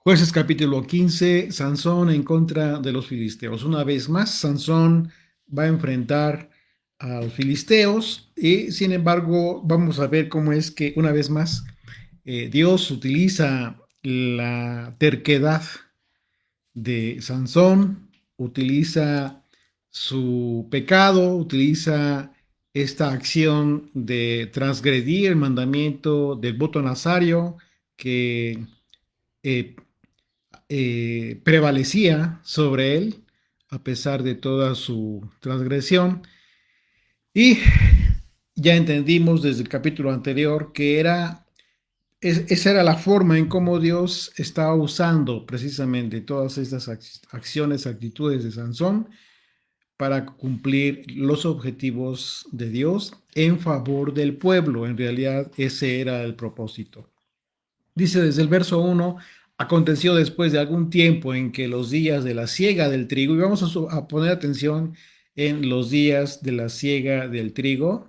Jueces capítulo 15, Sansón en contra de los filisteos. Una vez más, Sansón va a enfrentar a los filisteos y sin embargo vamos a ver cómo es que una vez más Dios utiliza la terquedad de Sansón, utiliza su pecado, utiliza esta acción de transgredir el mandamiento del voto nazario que eh, prevalecía sobre él a pesar de toda su transgresión. Y ya entendimos desde el capítulo anterior que esa era la forma en cómo Dios estaba usando precisamente todas estas acciones, actitudes de Sansón para cumplir los objetivos de Dios en favor del pueblo. En realidad ese era el propósito. Dice desde el verso 1, aconteció después de algún tiempo en que los días de la siega del trigo, y vamos a poner atención en los días de la siega del trigo,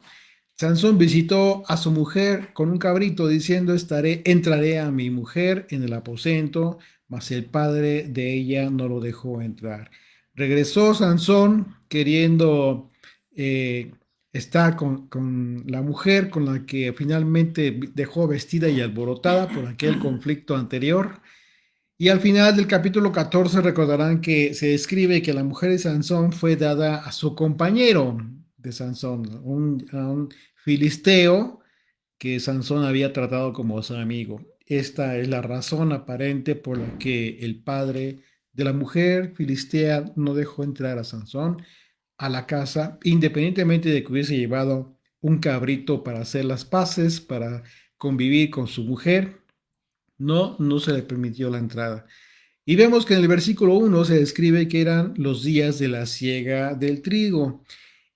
Sansón visitó a su mujer con un cabrito diciendo, entraré a mi mujer en el aposento, mas el padre de ella no lo dejó entrar. Regresó Sansón queriendo eh, estar con la mujer con la que finalmente dejó vestida y alborotada por aquel conflicto anterior. Y al final del capítulo 14 recordarán que se describe que la mujer de Sansón fue dada a su compañero de Sansón, a un filisteo que Sansón había tratado como su amigo. Esta es la razón aparente por la que el padre de la mujer filistea no dejó entrar a Sansón a la casa, independientemente de que hubiese llevado un cabrito para hacer las paces, para convivir con su mujer. No se le permitió la entrada. Y vemos que en el versículo 1 se describe que eran los días de la siega del trigo.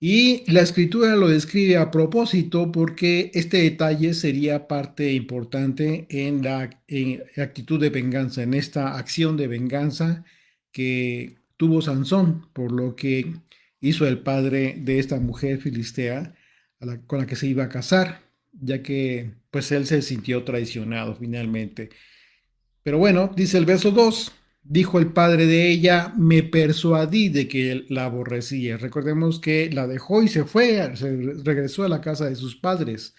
Y la escritura lo describe a propósito porque este detalle sería parte importante en la actitud de venganza, en esta acción de venganza que tuvo Sansón, por lo que hizo el padre de esta mujer filistea con la que se iba a casar, ya que pues él se sintió traicionado finalmente. Pero bueno, dice el verso 2, dijo el padre de ella, me persuadí de que la aborrecía. Recordemos que la dejó y se regresó a la casa de sus padres,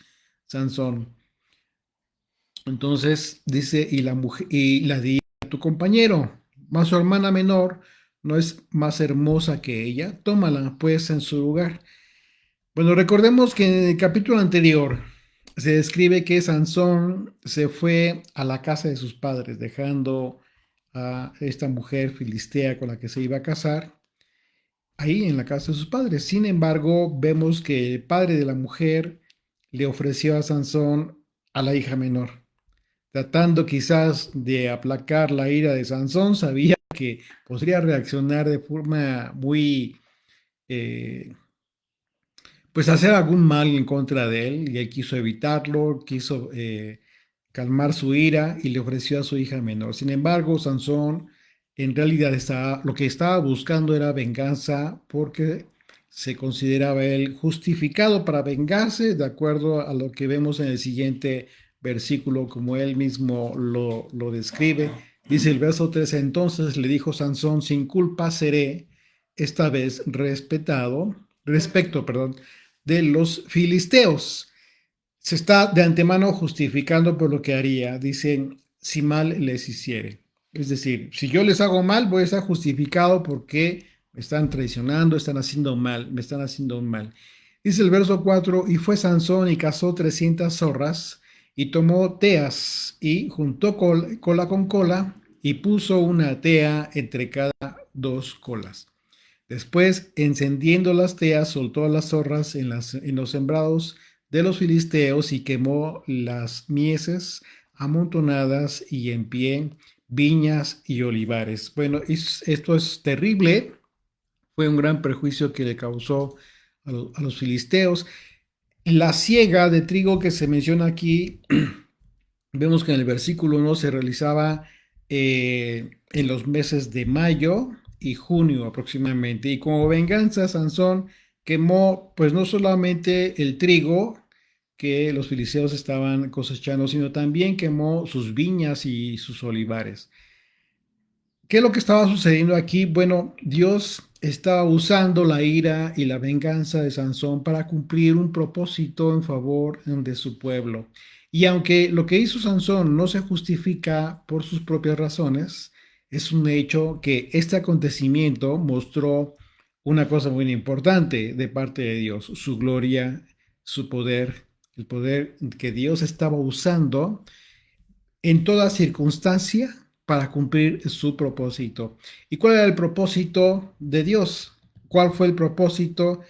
Sansón. Entonces dice, y la mujer, y la di a tu compañero, mas su hermana menor no es más hermosa que ella, tómala pues en su lugar. Bueno, recordemos que en el capítulo anterior se describe que Sansón se fue a la casa de sus padres, dejando a esta mujer filistea con la que se iba a casar ahí en la casa de sus padres. Sin embargo, vemos que el padre de la mujer le ofreció a Sansón a la hija menor, tratando quizás de aplacar la ira de Sansón. Sabía que podría reaccionar de forma muy eh, pues hacer algún mal en contra de él, y él quiso evitarlo, quiso calmar su ira y le ofreció a su hija menor. Sin embargo, Sansón en realidad lo que estaba buscando era venganza porque se consideraba él justificado para vengarse, de acuerdo a lo que vemos en el siguiente versículo, como él mismo lo describe. Dice el verso 13, entonces le dijo Sansón, sin culpa seré esta vez respecto, perdón, de los filisteos. Se está de antemano justificando por lo que haría. Dicen, si mal les hiciere. Es decir, si yo les hago mal, voy a estar justificado porque me están traicionando, están haciendo mal, me están haciendo un mal. Dice el verso 4, y fue Sansón y cazó 300 zorras y tomó teas y juntó cola con cola y puso una tea entre cada dos colas. Después, encendiendo las teas, soltó a las zorras en los sembrados de los filisteos y quemó las mieses amontonadas y en pie, viñas y olivares. Bueno, esto es terrible. Fue un gran perjuicio que le causó a los filisteos. La siega de trigo que se menciona aquí, vemos que en el versículo 1 se realizaba en los meses de mayo y junio aproximadamente. Y como venganza, Sansón quemó pues no solamente el trigo que los filisteos estaban cosechando, sino también quemó sus viñas y sus olivares. ¿Qué es lo que estaba sucediendo aquí? Bueno, Dios estaba usando la ira y la venganza de Sansón para cumplir un propósito en favor de su pueblo. Y aunque lo que hizo Sansón no se justifica por sus propias razones, es un hecho que este acontecimiento mostró una cosa muy importante de parte de Dios, su gloria, su poder, el poder que Dios estaba usando en toda circunstancia para cumplir su propósito. ¿Y cuál era el propósito de Dios? ¿Cuál fue el propósito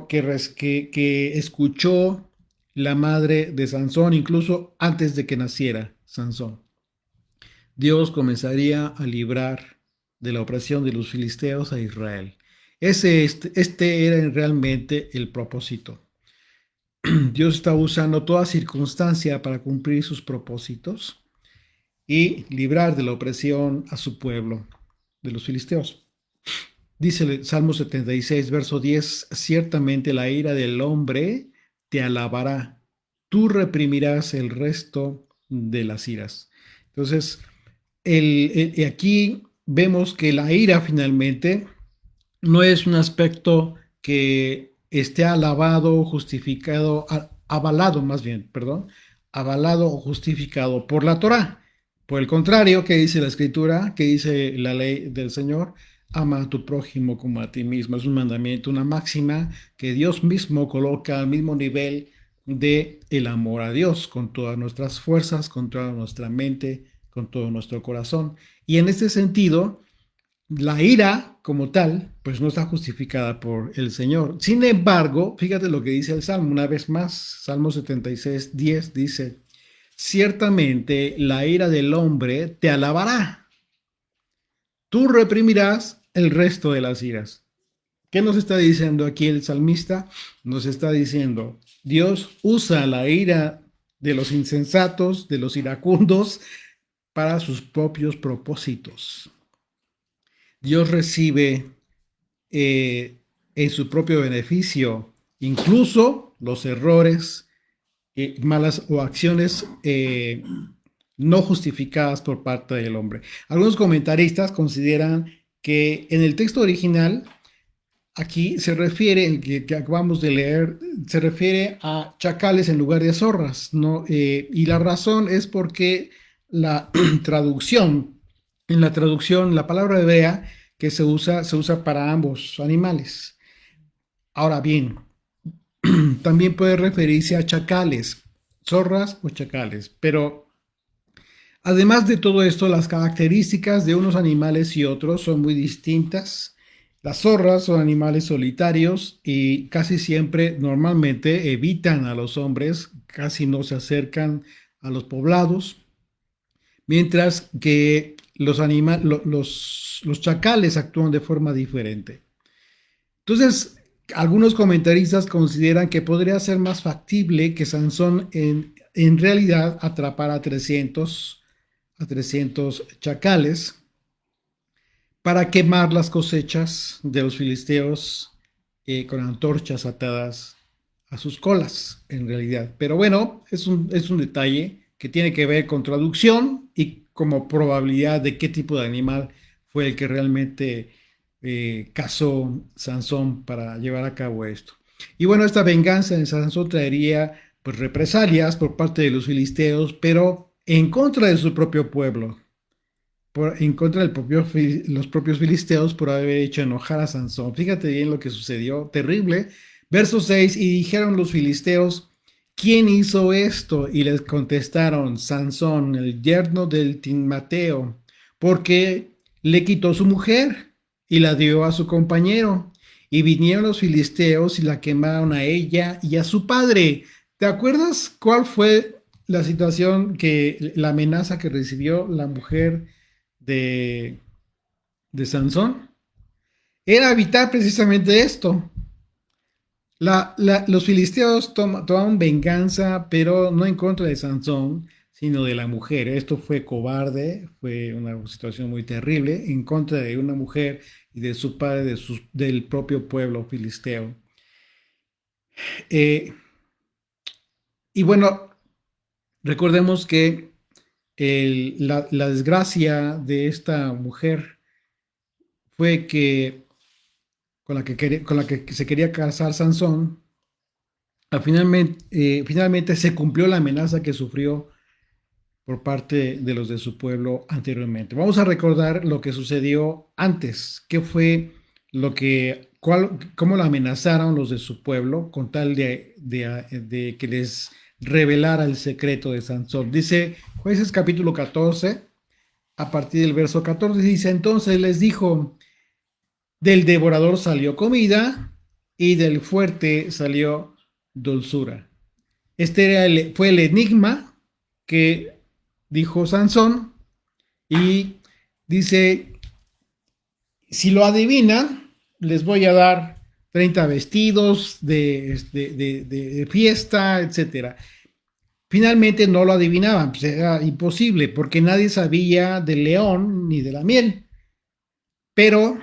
que escuchó la madre de Sansón, incluso antes de que naciera Sansón? Dios comenzaría a librar de la opresión de los filisteos a Israel. Este era realmente el propósito. Dios estaba usando toda circunstancia para cumplir sus propósitos y librar de la opresión a su pueblo, de los filisteos. Dice el Salmo 76, verso 10, ciertamente la ira del hombre te alabará, tú reprimirás el resto de las iras. Entonces, aquí vemos que la ira finalmente no es un aspecto que esté alabado, justificado, avalado más bien, perdón, avalado o justificado por la Torá. Por el contrario, ¿qué dice la Escritura? ¿Qué dice la ley del Señor? Ama a tu prójimo como a ti mismo. Es un mandamiento, una máxima que Dios mismo coloca al mismo nivel de el amor a Dios, con todas nuestras fuerzas, con toda nuestra mente, con todo nuestro corazón. Y en este sentido, la ira como tal, pues no está justificada por el Señor. Sin embargo, fíjate lo que dice el Salmo, una vez más, Salmo 76, 10 dice, ciertamente la ira del hombre te alabará, tú reprimirás el resto de las iras. ¿Qué nos está diciendo aquí el salmista? Nos está diciendo, Dios usa la ira de los insensatos, de los iracundos, para sus propios propósitos. Dios recibe en su propio beneficio, incluso los errores, malas o acciones no justificadas por parte del hombre. Algunos comentaristas consideran que en el texto original, aquí se refiere, el que acabamos de leer, se refiere a chacales en lugar de zorras, ¿no? Y la razón es porque la traducción, en la traducción, la palabra hebrea que se usa para ambos animales. Ahora bien, también puede referirse a chacales, zorras o chacales, pero además de todo esto, las características de unos animales y otros son muy distintas. Las zorras son animales solitarios y casi siempre, normalmente, evitan a los hombres, casi no se acercan a los poblados, mientras que los chacales actúan de forma diferente. Entonces, algunos comentaristas consideran que podría ser más factible que Sansón en realidad atrapara a 300 chacales para quemar las cosechas de los filisteos con antorchas atadas a sus colas, en realidad. Pero bueno, es un detalle que tiene que ver con traducción y como probabilidad de qué tipo de animal fue el que realmente cazó Sansón para llevar a cabo esto. Y bueno, esta venganza de Sansón traería pues represalias por parte de los filisteos, pero en contra de su propio pueblo, en contra los propios filisteos por haber hecho enojar a Sansón. Fíjate bien lo que sucedió, terrible. Verso 6, y dijeron los filisteos, ¿quién hizo esto? Y les contestaron, Sansón, el yerno del Timmateo, porque le quitó su mujer y la dio a su compañero. Y vinieron los filisteos y la quemaron a ella y a su padre. ¿Te acuerdas cuál fue la situación la amenaza que recibió la mujer de, de Sansón? Era evitar precisamente esto. Los filisteos tomaron venganza, pero no en contra de Sansón, sino de la mujer. Esto fue cobarde, fue una situación muy terrible en contra de una mujer y de su padre, del propio pueblo filisteo. Eh, y bueno, recordemos que la desgracia de esta mujer fue que con la que se quería casar Sansón, finalmente se cumplió la amenaza que sufrió por parte de los de su pueblo anteriormente. Vamos a recordar lo que sucedió antes, qué fue cómo la amenazaron los de su pueblo con tal de que les revelara el secreto de Sansón. Dice Jueces capítulo 14, a partir del verso 14, dice: entonces les dijo, del devorador salió comida y del fuerte salió dulzura. Fue el enigma que dijo Sansón, y dice: si lo adivinan, les voy a dar 30 vestidos de fiesta, etcétera. Finalmente no lo adivinaban, pues era imposible, porque nadie sabía del león ni de la miel. Pero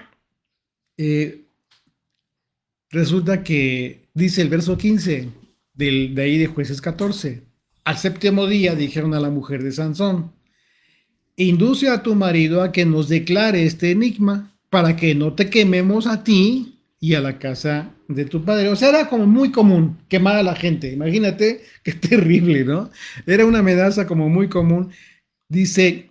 resulta que dice el verso 15 de ahí de Jueces 14: al séptimo día dijeron a la mujer de Sansón: induce a tu marido a que nos declare este enigma para que no te quememos a ti y a la casa de tu padre. O sea, era como muy común quemar a la gente. Imagínate qué terrible, ¿no? Era una amenaza como muy común. Dice: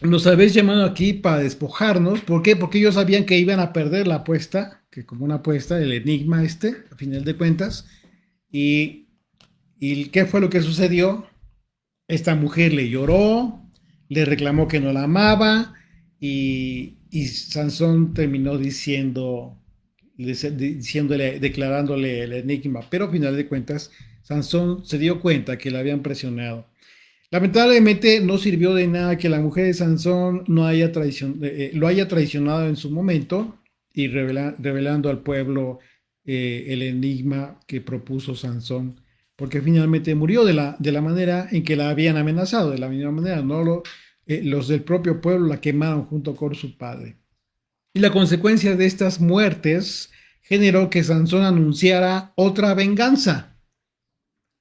nos habéis llamado aquí para despojarnos. ¿Por qué? Porque ellos sabían que iban a perder la apuesta, que como una apuesta, el enigma a final de cuentas. ¿Y qué fue lo que sucedió? Esta mujer le lloró, le reclamó que no la amaba, y Sansón terminó declarándole el enigma. Pero a final de cuentas, Sansón se dio cuenta que la habían presionado. Lamentablemente no sirvió de nada que la mujer de Sansón lo haya traicionado en su momento y revelando al pueblo el enigma que propuso Sansón, porque finalmente murió de la manera en que la habían amenazado, de la misma manera. Los del propio pueblo la quemaron junto con su padre. Y la consecuencia de estas muertes generó que Sansón anunciara otra venganza.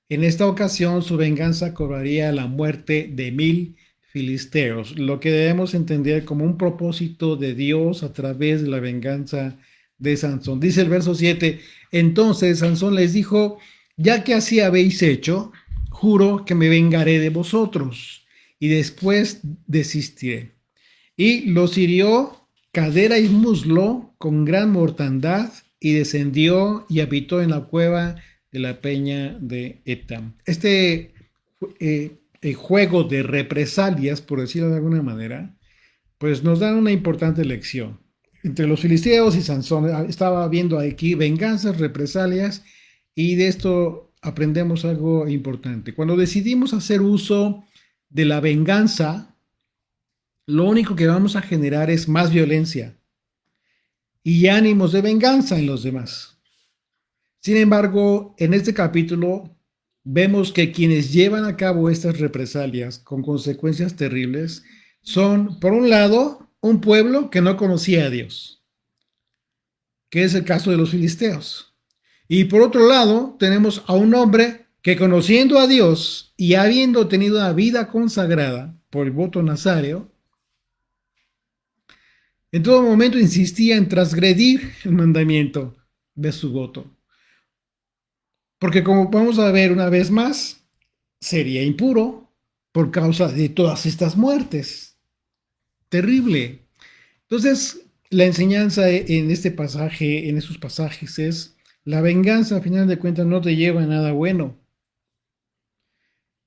En esta ocasión su venganza cobraría la muerte de 1000 filisteos, lo que debemos entender como un propósito de Dios a través de la venganza de Sansón. Dice el verso 7: entonces Sansón les dijo: ya que así habéis hecho, juro que me vengaré de vosotros y después desistiré. Y los hirió cadera y muslo con gran mortandad, y descendió y habitó en la cueva de la peña de Etam. Juego de represalias, por decirlo de alguna manera, pues nos dan una importante lección. Entre los filisteos y Sansón estaba viendo aquí venganzas, represalias, y de esto aprendemos algo importante. Cuando decidimos hacer uso de la venganza, lo único que vamos a generar es más violencia y ánimos de venganza en los demás. Sin embargo, en este capítulo vemos que quienes llevan a cabo estas represalias con consecuencias terribles son, por un lado, un pueblo que no conocía a Dios, que es el caso de los filisteos. Y por otro lado, tenemos a un hombre que, conociendo a Dios y habiendo tenido una vida consagrada por el voto nazáreo, en todo momento insistía en transgredir el mandamiento de su voto. Porque, como vamos a ver una vez más, sería impuro por causa de todas estas muertes. Terrible. Entonces, la enseñanza en este pasaje, en esos pasajes, es: la venganza, a final de cuentas, no te lleva a nada bueno.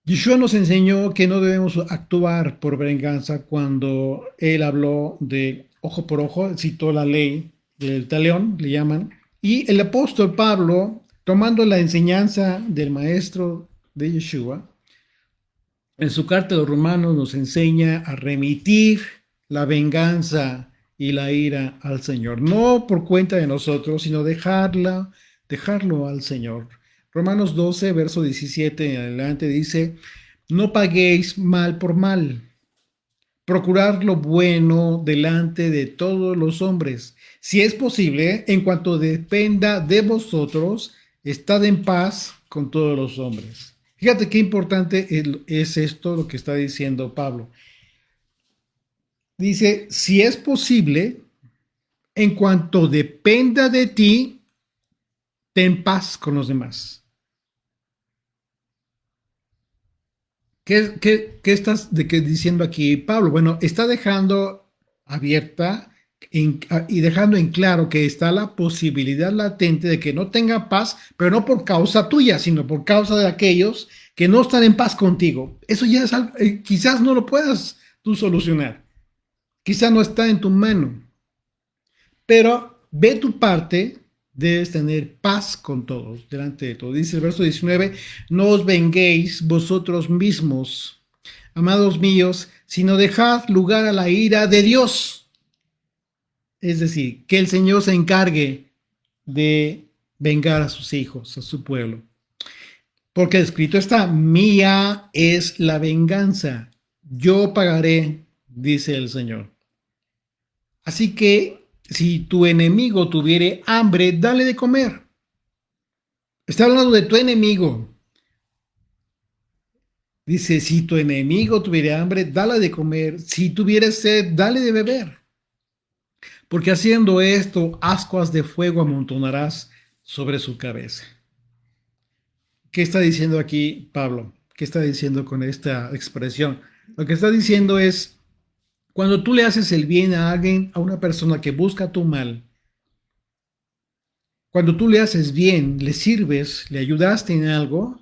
Yeshua nos enseñó que no debemos actuar por venganza cuando él habló de ojo por ojo, citó la ley del talión, le llaman. Y el apóstol Pablo, tomando la enseñanza del maestro de Yeshua, en su carta a los Romanos nos enseña a remitir la venganza y la ira al Señor, no por cuenta de nosotros, sino dejarlo al Señor. Romanos 12, verso 17 en adelante dice: no paguéis mal por mal, procurad lo bueno delante de todos los hombres. Si es posible, en cuanto dependa de vosotros, estad en paz con todos los hombres. Fíjate qué importante es esto lo que está diciendo Pablo. Dice, si es posible, en cuanto dependa de ti, ten paz con los demás. ¿Qué estás diciendo aquí, Pablo? Bueno, está dejando abierta y dejando en claro que está la posibilidad latente de que no tenga paz, pero no por causa tuya, sino por causa de aquellos que no están en paz contigo. Eso ya es algo, quizás no lo puedas tú solucionar, quizás no está en tu mano, pero ve tu parte, debes tener paz con todos, delante de todo. Dice el verso 19, no os venguéis vosotros mismos, amados míos, sino dejad lugar a la ira de Dios. Es decir, que el Señor se encargue de vengar a sus hijos, a su pueblo. Porque escrito está, mía es la venganza, yo pagaré, dice el Señor. Así que si tu enemigo tuviere hambre, dale de comer. Está hablando de tu enemigo. Dice, si tu enemigo tuviera hambre, dale de comer. Si tuviera sed, dale de beber. Porque haciendo esto, ascuas de fuego amontonarás sobre su cabeza. ¿Qué está diciendo aquí Pablo? ¿Qué está diciendo con esta expresión? Lo que está diciendo es, cuando tú le haces el bien a alguien, a una persona que busca tu mal, cuando tú le haces bien, le sirves, le ayudaste en algo,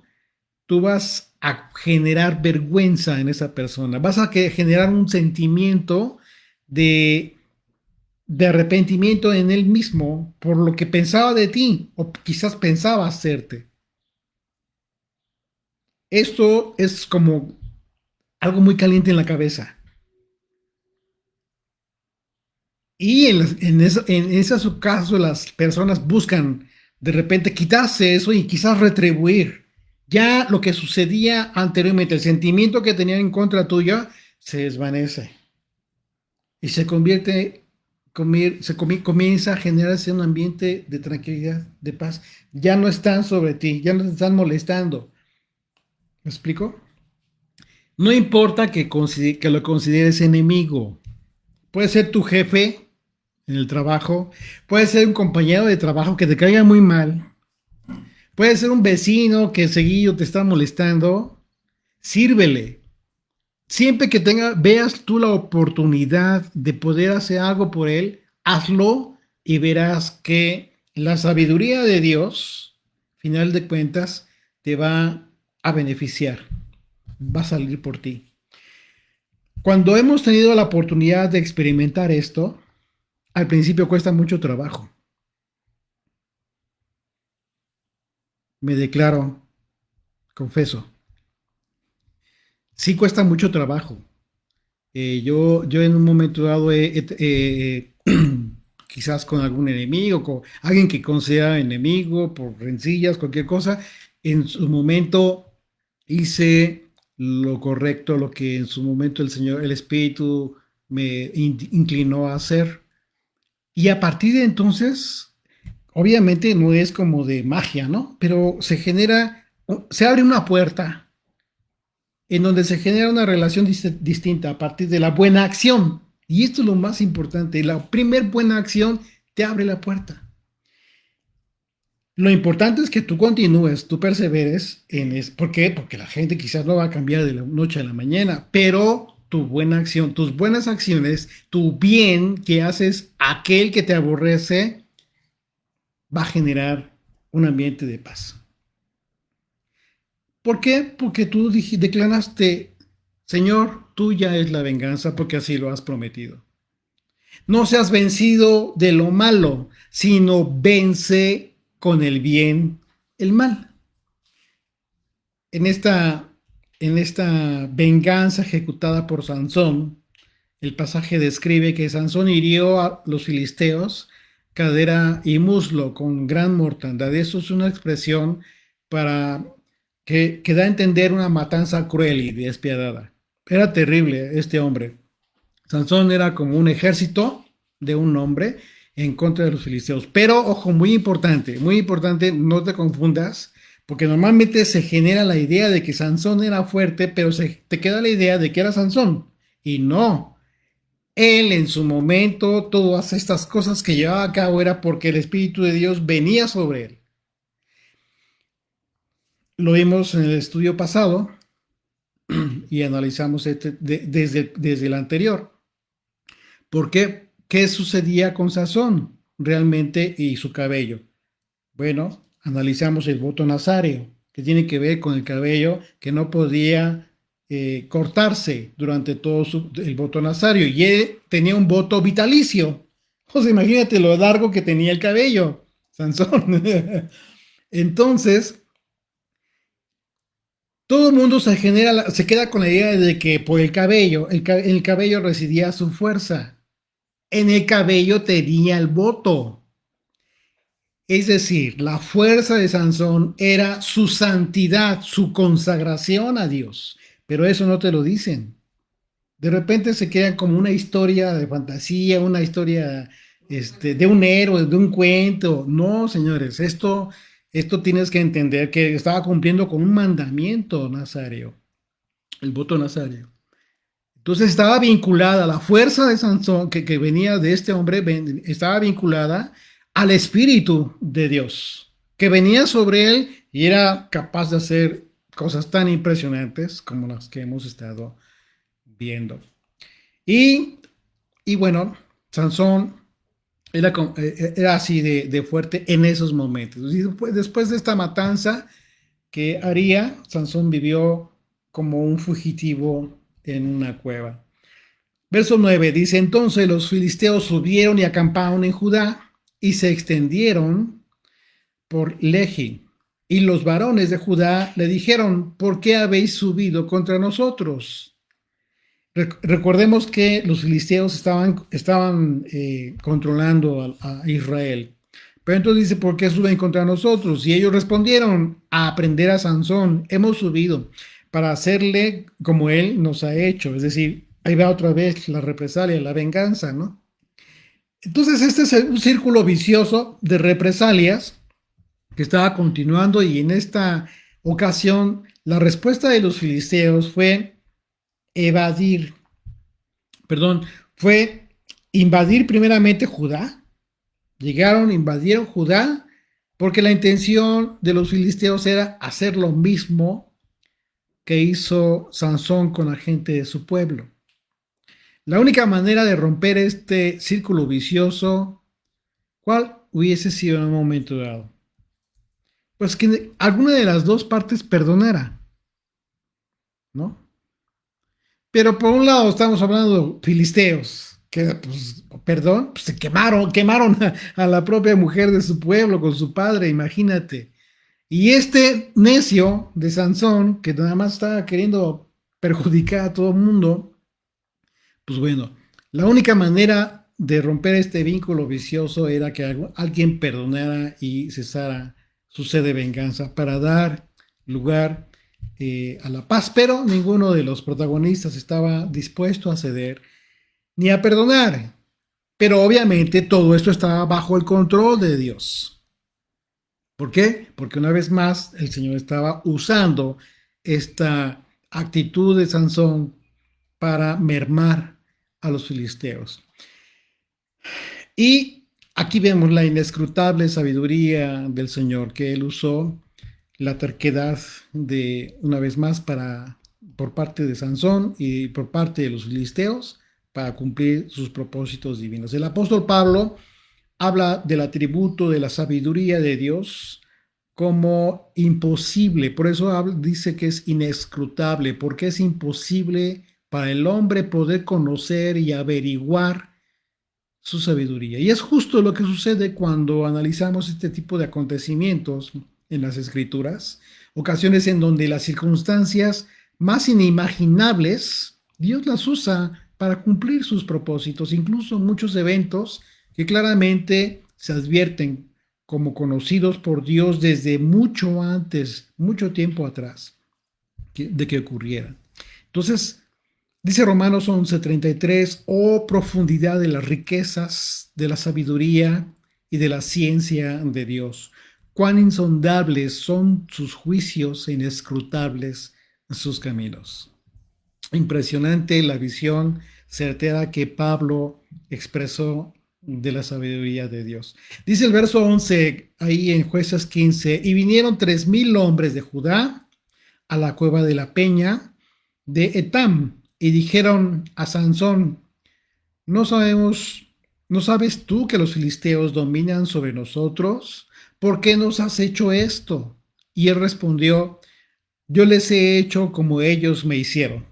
tú vas a generar vergüenza en esa persona, vas a generar un sentimiento de, de arrepentimiento en él mismo por lo que pensaba de ti o quizás pensaba hacerte. Esto es como algo muy caliente en la cabeza. Y en esos casos las personas buscan de repente quitarse eso y quizás retribuir. Ya lo que sucedía anteriormente, el sentimiento que tenían en contra tuya, se desvanece. Y se convierte, comienza a generarse un ambiente de tranquilidad, de paz. Ya no están sobre ti, ya no te están molestando. ¿Me explico? No importa que lo consideres enemigo. Puede ser tu jefe en el trabajo, puede ser un compañero de trabajo que te caiga muy mal, puede ser un vecino que seguido te está molestando, sírvele. Siempre que veas tú la oportunidad de poder hacer algo por él, hazlo y verás que la sabiduría de Dios, final de cuentas, te va a beneficiar, va a salir por ti. Cuando hemos tenido la oportunidad de experimentar esto, al principio cuesta mucho trabajo. Me declaro, confeso, sí cuesta mucho trabajo. Yo en un momento dado quizás con algún enemigo, con alguien que considera enemigo, por rencillas, cualquier cosa, en su momento hice lo correcto, lo que en su momento el Señor, el Espíritu me inclinó a hacer. Y a partir de entonces, obviamente no es como de magia, ¿no? Pero se abre una puerta en donde se genera una relación distinta a partir de la buena acción. Y esto es lo más importante. La primer buena acción te abre la puerta. Lo importante es que tú continúes, tú perseveres en eso. ¿Por qué? Porque la gente quizás no va a cambiar de la noche a la mañana, pero tu buena acción, tus buenas acciones, tu bien que haces a aquel que te aborrece, va a generar un ambiente de paz. ¿Por qué? Porque tú declaraste, Señor, tuya es la venganza porque así lo has prometido. No seas vencido de lo malo, sino vence con el bien el mal. En esta, en esta venganza ejecutada por Sansón, el pasaje describe que Sansón hirió a los filisteos cadera y muslo con gran mortandad. Eso es una expresión para que da a entender una matanza cruel y despiadada. Era terrible este hombre. Sansón era como un ejército de un hombre en contra de los filisteos. Pero, ojo, muy importante, no te confundas, Porque normalmente se genera la idea de que Sansón era fuerte, pero te queda la idea de que era Sansón. Y no, él en su momento, todas estas cosas que llevaba a cabo era porque el Espíritu de Dios venía sobre él. Lo vimos en el estudio pasado y analizamos desde el anterior. ¿Por qué? ¿Qué sucedía con Sansón realmente y su cabello? Bueno, analizamos el voto nazáreo, que tiene que ver con el cabello que no podía cortarse durante todo el voto nazario. Y él tenía un voto vitalicio. O sea, imagínate lo largo que tenía el cabello, Sansón. Entonces, todo el mundo se queda con la idea de que por el cabello, en el cabello residía su fuerza. En el cabello tenía el voto. Es decir, la fuerza de Sansón era su santidad, su consagración a Dios. Pero eso no te lo dicen. De repente se queda como una historia de fantasía, una historia de un héroe, de un cuento. No, señores, esto tienes que entender que estaba cumpliendo con un mandamiento nazario, el voto nazario. Entonces estaba vinculada, la fuerza de Sansón que venía de este hombre, estaba vinculada al Espíritu de Dios, que venía sobre él y era capaz de hacer cosas tan impresionantes como las que hemos estado viendo. Y, y bueno, Sansón era así de fuerte en esos momentos. Y después de esta matanza que haría, Sansón vivió como un fugitivo en una cueva. Verso 9 dice, entonces los filisteos subieron y acamparon en Judá y se extendieron por Lehi. Y los varones de Judá le dijeron, ¿por qué habéis subido contra nosotros? Recordemos que los filisteos estaban controlando a Israel. Pero entonces dice, ¿por qué suben contra nosotros? Y ellos respondieron, a aprender a Sansón, hemos subido para hacerle como él nos ha hecho. Es decir, ahí va otra vez la represalia, la venganza, ¿no? Entonces este es un círculo vicioso de represalias que estaba continuando y en esta ocasión la respuesta de los filisteos fue evadir, perdón, fue invadir primeramente Judá. Llegaron, invadieron Judá, porque la intención de los filisteos era hacer lo mismo que hizo Sansón con la gente de su pueblo. La única manera de romper este círculo vicioso, ¿cuál hubiese sido en un momento dado? Pues que alguna de las dos partes perdonara, ¿no? Pero por un lado estamos hablando de filisteos, que, pues, perdón, pues se quemaron a la propia mujer de su pueblo con su padre, imagínate. Y este necio de Sansón, que nada más estaba queriendo perjudicar a todo el mundo, pues bueno, la única manera de romper este vínculo vicioso era que alguien perdonara y cesara su sed de venganza para dar lugar a la paz, pero ninguno de los protagonistas estaba dispuesto a ceder ni a perdonar. Pero obviamente todo esto estaba bajo el control de Dios. ¿Por qué? Porque una vez más el Señor estaba usando esta actitud de Sansón para mermar a los filisteos. Y aquí vemos la inescrutable sabiduría del Señor, que Él usó la terquedad de, una vez más, por parte de Sansón y por parte de los filisteos para cumplir sus propósitos divinos. El apóstol Pablo habla del atributo de la sabiduría de Dios como imposible, por eso dice que es inescrutable, porque es imposible para el hombre poder conocer y averiguar su sabiduría. Y es justo lo que sucede cuando analizamos este tipo de acontecimientos en las escrituras, ocasiones en donde las circunstancias más inimaginables, Dios las usa para cumplir sus propósitos, incluso muchos eventos que claramente se advierten como conocidos por Dios desde mucho antes, mucho tiempo atrás de que ocurrieran. Entonces, dice Romanos 11:33, oh profundidad de las riquezas, de la sabiduría y de la ciencia de Dios. cuán insondables son sus juicios e inescrutables sus caminos. Impresionante la visión certera que Pablo expresó de la sabiduría de Dios. Dice el verso 11, ahí en Jueces 15, y vinieron 3,000 hombres de Judá a la cueva de la peña de Etam, y dijeron a Sansón, no sabemos, ¿no sabes tú que los filisteos dominan sobre nosotros? ¿Por qué nos has hecho esto? Y él respondió, yo les he hecho como ellos me hicieron.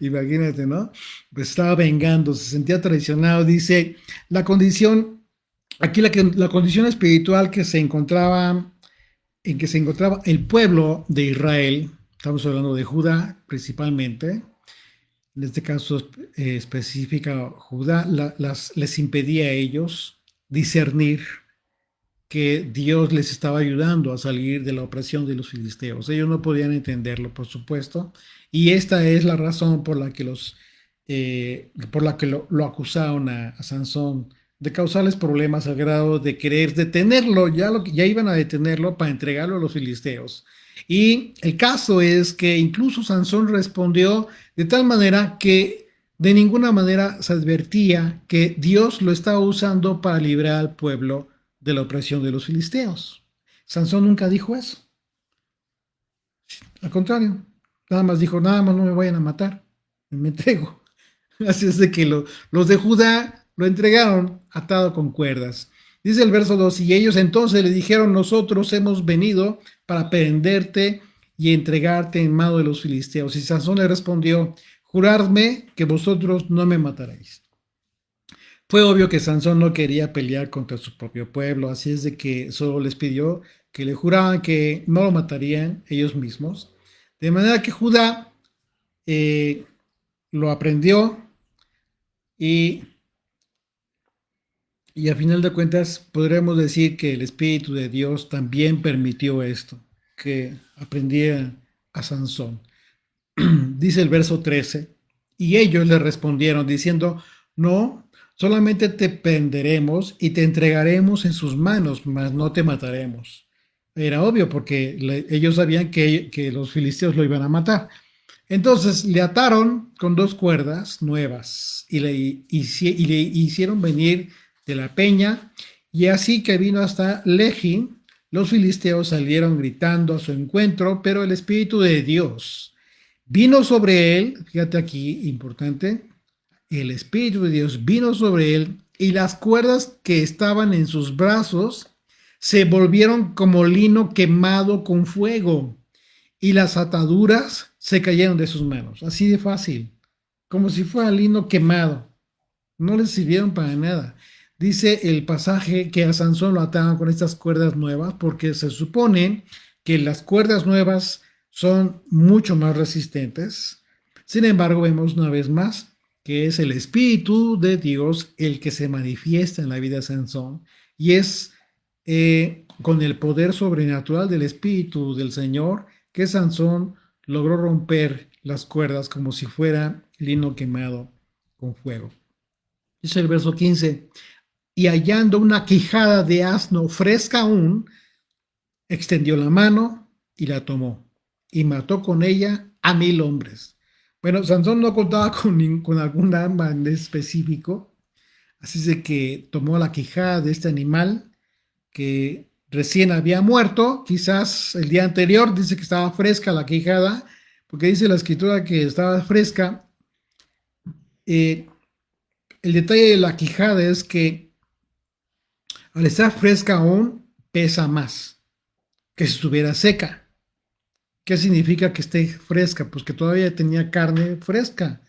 Imagínate, ¿no? Pues estaba vengando, se sentía traicionado. Dice, la condición, aquí la condición espiritual en que se encontraba el pueblo de Israel, estamos hablando de Judá principalmente, en este caso específica Judá, les impedía a ellos discernir que Dios les estaba ayudando a salir de la opresión de los filisteos. Ellos no podían entenderlo, por supuesto, y esta es la razón por la que lo acusaron a Sansón de causarles problemas al grado de querer detenerlo. Ya iban a detenerlo para entregarlo a los filisteos. Y el caso es que incluso Sansón respondió de tal manera que de ninguna manera se advertía que Dios lo estaba usando para librar al pueblo de la opresión de los filisteos. Sansón nunca dijo eso. Al contrario, nada más dijo, nada más no me vayan a matar, me entrego. Así es de que los de Judá lo entregaron atado con cuerdas. Dice el verso 2, y ellos entonces le dijeron, nosotros hemos venido para prenderte y entregarte en mano de los filisteos. Y Sansón le respondió, juradme que vosotros no me mataréis. Fue obvio que Sansón no quería pelear contra su propio pueblo, así es de que solo les pidió que le juraban que no lo matarían ellos mismos. De manera que Judá lo aprendió y a final de cuentas podremos decir que el Espíritu de Dios también permitió esto, que aprendiera a Sansón. Dice el verso 13, y ellos le respondieron diciendo, no, solamente te prenderemos y te entregaremos en sus manos, mas no te mataremos. Era obvio porque ellos sabían que los filisteos lo iban a matar. Entonces le ataron con 2 cuerdas nuevas y le hicieron venir de la peña, y así que vino hasta Lehi, los filisteos salieron gritando a su encuentro, pero el Espíritu de Dios vino sobre él, fíjate aquí, importante, el Espíritu de Dios vino sobre él y las cuerdas que estaban en sus brazos se volvieron como lino quemado con fuego y las ataduras se cayeron de sus manos, así de fácil, como si fuera lino quemado. No les sirvieron para nada. Dice el pasaje que a Sansón lo ataban con estas cuerdas nuevas porque se supone que las cuerdas nuevas son mucho más resistentes. Sin embargo, vemos una vez más que es el Espíritu de Dios el que se manifiesta en la vida de Sansón, y es con el poder sobrenatural del Espíritu del Señor que Sansón logró romper las cuerdas como si fuera lino quemado con fuego. Dice el verso 15, y hallando una quijada de asno fresca aún, extendió la mano y la tomó, y mató con ella a 1,000 hombres. Bueno, Sansón no contaba con algún arma en específico, así de que tomó la quijada de este animal que recién había muerto, quizás el día anterior. Dice que estaba fresca la quijada, porque dice la escritura que estaba fresca. El detalle de la quijada es que al estar fresca aún pesa más que si estuviera seca. ¿Qué significa que esté fresca? Pues que todavía tenía carne fresca,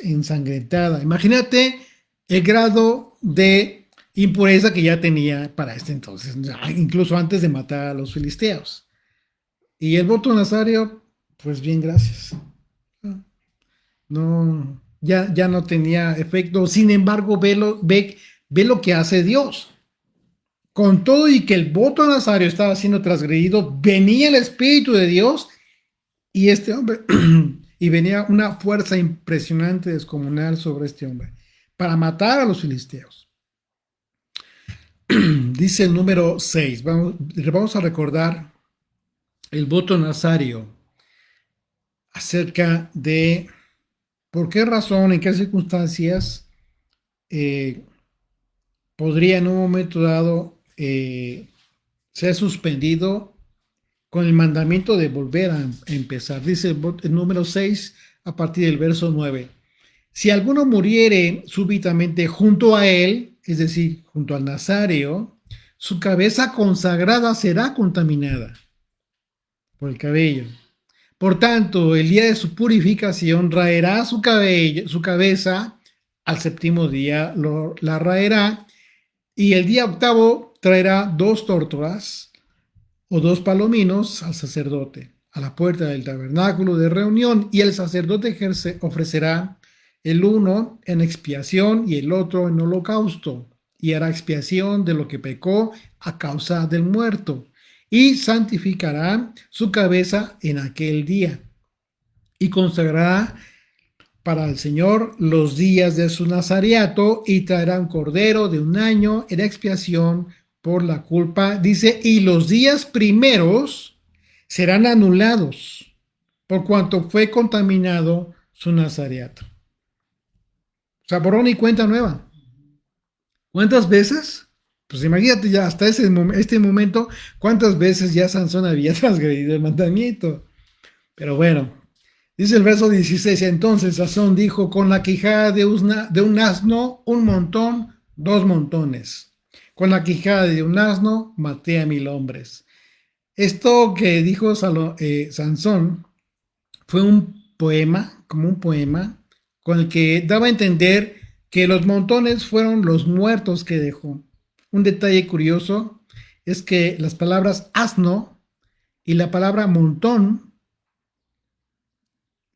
ensangrentada. Imagínate el grado de impureza que ya tenía para este entonces, incluso antes de matar a los filisteos. Y el voto nazario, pues bien, gracias. No, ya no tenía efecto. Sin embargo, ve lo que hace Dios. Con todo y que el voto nazario estaba siendo transgredido, venía el Espíritu de Dios y este hombre, y venía una fuerza impresionante, descomunal sobre este hombre, para matar a los filisteos. Dice el número 6. Vamos a recordar el voto nazario acerca de por qué razón, en qué circunstancias eh, podría en un momento dado ser suspendido con el mandamiento de volver a empezar. Dice el número 6 a partir del verso 9. Si alguno muriere súbitamente junto a él, es decir, junto al Nazario, su cabeza consagrada será contaminada por el cabello. Por tanto, el día de su purificación raerá su cabeza, al séptimo día la raerá, y el día octavo traerá 2 tórtolas o 2 palominos al sacerdote a la puerta del tabernáculo de reunión, y el sacerdote ofrecerá el uno en expiación y el otro en holocausto, y hará expiación de lo que pecó a causa del muerto, y santificará su cabeza en aquel día, y consagrará para el Señor los días de su nazareato, y traerá un cordero de 1 año en expiación por la culpa. Dice, y los días primeros serán anulados por cuanto fue contaminado su nazareato. O sea, borrón y cuenta nueva. ¿Cuántas veces? Pues imagínate ya hasta este momento, cuántas veces ya Sansón había transgredido el mandamiento. Pero bueno, dice el verso 16, entonces Sansón dijo, con la quijada de un asno, 1 montón, 2 montones. Con la quijada de un asno, maté a 1000 hombres. Esto que dijo Sansón fue un poema, como un poema, con el que daba a entender que los montones fueron los muertos que dejó. Un detalle curioso es que las palabras asno y la palabra montón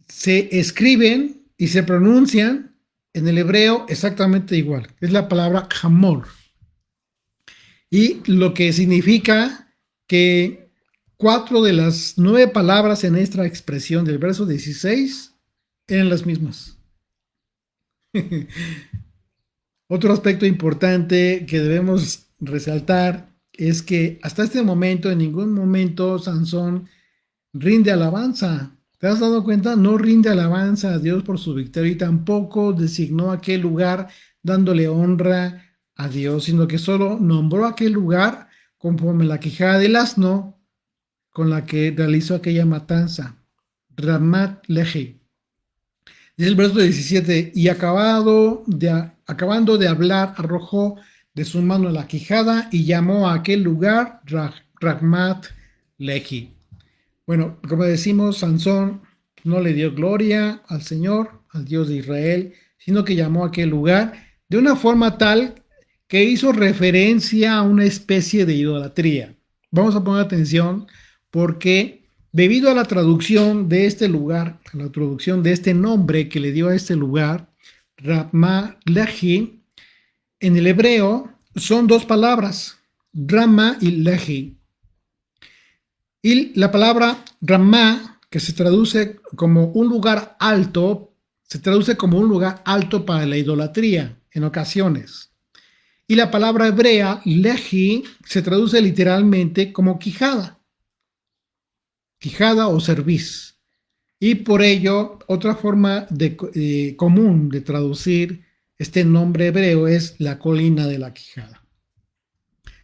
se escriben y se pronuncian en el hebreo exactamente igual. Es la palabra hamor. Y lo que significa que 4 de las 9 palabras en esta expresión del verso 16 eran las mismas. Otro aspecto importante que debemos resaltar es que hasta este momento, en ningún momento, Sansón rinde alabanza. ¿Te has dado cuenta? No rinde alabanza a Dios por su victoria y tampoco designó aquel lugar dándole honra a Dios, sino que solo nombró aquel lugar conforme la quijada del asno con la que realizó aquella matanza. Ramat Lehi. Dice el verso 17, y acabando de hablar, arrojó de su mano la quijada y llamó a aquel lugar Ramat Lehi. Bueno, como decimos, Sansón no le dio gloria al Señor, al Dios de Israel, sino que llamó a aquel lugar de una forma tal que hizo referencia a una especie de idolatría. Vamos a poner atención porque debido a la traducción de este lugar, a la traducción de este nombre que le dio a este lugar, Ramat Lehi, en el hebreo son 2 palabras, Rama y Lehi. Y la palabra Ramá, que se traduce como un lugar alto, se traduce como un lugar alto para la idolatría en ocasiones. Y la palabra hebrea, lehi, se traduce literalmente como quijada o cerviz. Y por ello, otra forma común de traducir este nombre hebreo es la colina de la quijada,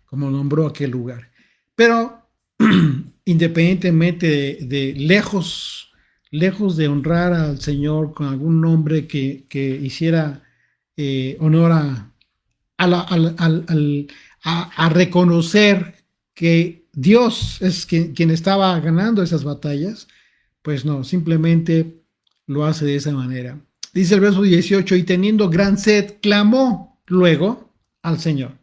como nombró aquel lugar. Pero independientemente de lejos de honrar al Señor con algún nombre que hiciera honor a reconocer que Dios es quien estaba ganando esas batallas, pues no, simplemente lo hace de esa manera. Dice el verso 18, y teniendo gran sed, clamó luego al Señor.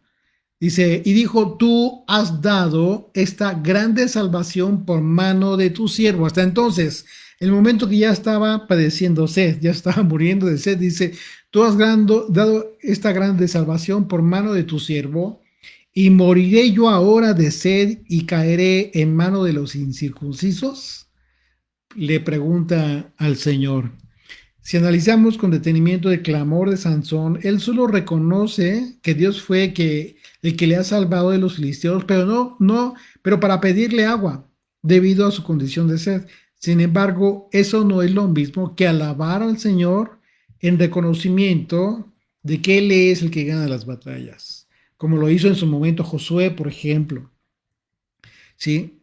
Dice, y dijo, tú has dado esta grande salvación por mano de tu siervo. Hasta entonces, el momento que ya estaba padeciendo sed, ya estaba muriendo de sed, dice, tú has dado esta grande salvación por mano de tu siervo, y moriré yo ahora de sed y caeré en mano de los incircuncisos. Le pregunta al Señor. Si analizamos con detenimiento el clamor de Sansón, él solo reconoce que Dios fue el que le ha salvado de los filisteos, pero pero para pedirle agua, debido a su condición de sed. Sin embargo, eso no es lo mismo que alabar al Señor en reconocimiento de que Él es el que gana las batallas, como lo hizo en su momento Josué, por ejemplo. ¿Sí?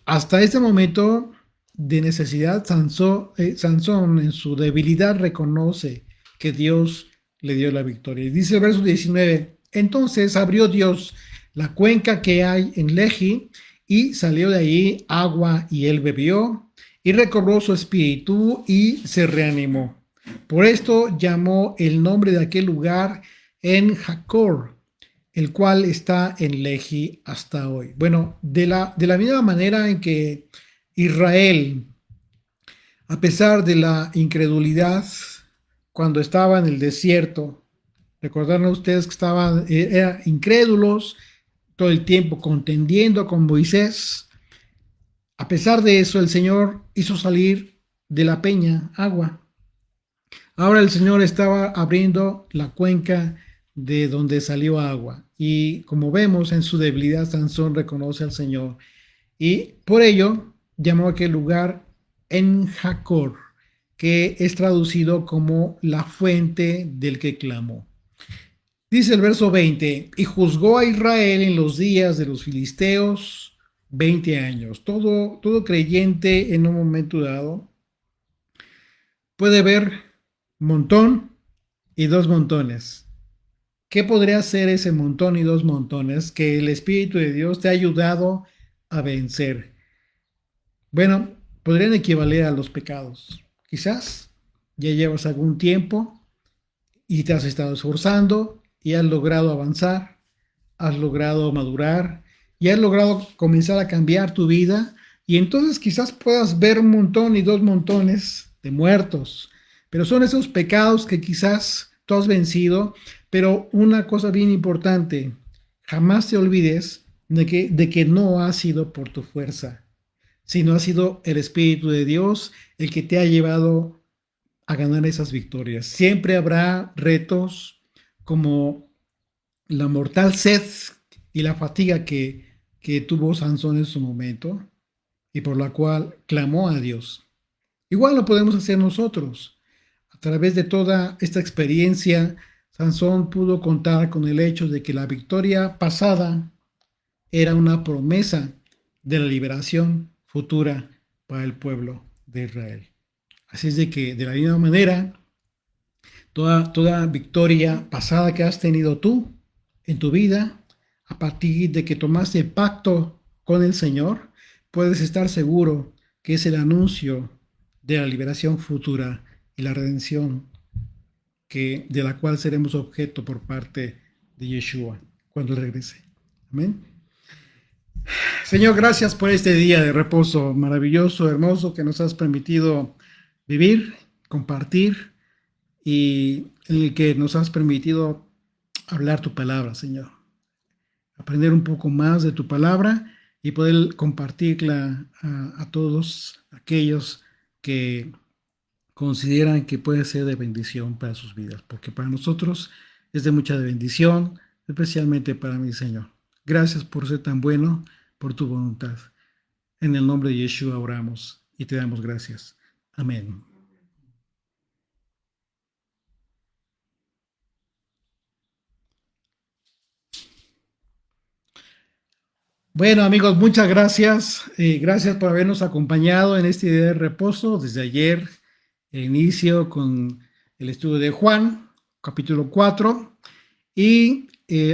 Hasta este momento de necesidad, Sansón en su debilidad reconoce que Dios le dio la victoria. Y dice el verso 19, entonces abrió Dios la cuenca que hay en Lehi y salió de ahí agua y él bebió y recobró su espíritu y se reanimó. Por esto llamó el nombre de aquel lugar En Jacor, el cual está en Lehi hasta hoy. Bueno, de la misma manera en que Israel, a pesar de la incredulidad, cuando estaba en el desierto, recordarán ustedes que eran incrédulos todo el tiempo contendiendo con Moisés. A pesar de eso, el Señor hizo salir de la peña agua. Ahora el Señor estaba abriendo la cuenca de donde salió agua. Y como vemos en su debilidad, Sansón reconoce al Señor. Y por ello llamó a aquel lugar En Jacor, que es traducido como la fuente del que clamó. Dice el verso 20, y juzgó a Israel en los días de los filisteos 20 años. Todo creyente en un momento dado puede ver montón y dos montones. ¿Qué podría ser ese montón y dos montones que el Espíritu de Dios te ha ayudado a vencer? Bueno, podrían equivaler a los pecados. Quizás ya llevas algún tiempo y te has estado esforzando y has logrado avanzar, has logrado madurar y has logrado comenzar a cambiar tu vida, y entonces quizás puedas ver un montón y dos montones de muertos, pero son esos pecados que quizás tú has vencido. Pero una cosa bien importante, jamás te olvides de que no ha sido por tu fuerza, sino ha sido el Espíritu de Dios el que te ha llevado a ganar esas victorias. Siempre habrá retos como la mortal sed y la fatiga que tuvo Sansón en su momento y por la cual clamó a Dios. Igual lo podemos hacer nosotros. A través de toda esta experiencia, Sansón pudo contar con el hecho de que la victoria pasada era una promesa de la liberación futura para el pueblo de Israel. Así es de que, de la misma manera, toda victoria pasada que has tenido tú en tu vida, a partir de que tomaste pacto con el Señor, puedes estar seguro que es el anuncio de la liberación futura y la redención de la cual seremos objeto por parte de Yeshua cuando regrese. Amén. Señor, gracias por este día de reposo maravilloso, hermoso, que nos has permitido vivir, compartir, y en el que nos has permitido hablar tu palabra, Señor. Aprender un poco más de tu palabra y poder compartirla a todos aquellos que consideran que puede ser de bendición para sus vidas, porque para nosotros es de mucha bendición, especialmente para mí, Señor. Gracias por ser tan bueno, por tu voluntad. En el nombre de Yeshua oramos y te damos gracias. Amén. Bueno, amigos, muchas gracias. Gracias por habernos acompañado en este día de reposo. Desde ayer inicio con el estudio de Juan, capítulo 4, y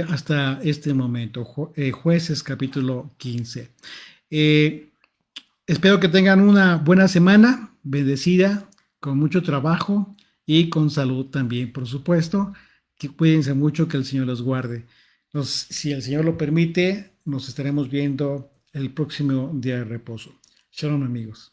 hasta este momento, Jueces, capítulo 15. Espero que tengan una buena semana, bendecida, con mucho trabajo y con salud también, por supuesto. Que cuídense mucho, que el Señor los guarde. Si el Señor lo permite, nos estaremos viendo el próximo día de reposo. Shalom, amigos.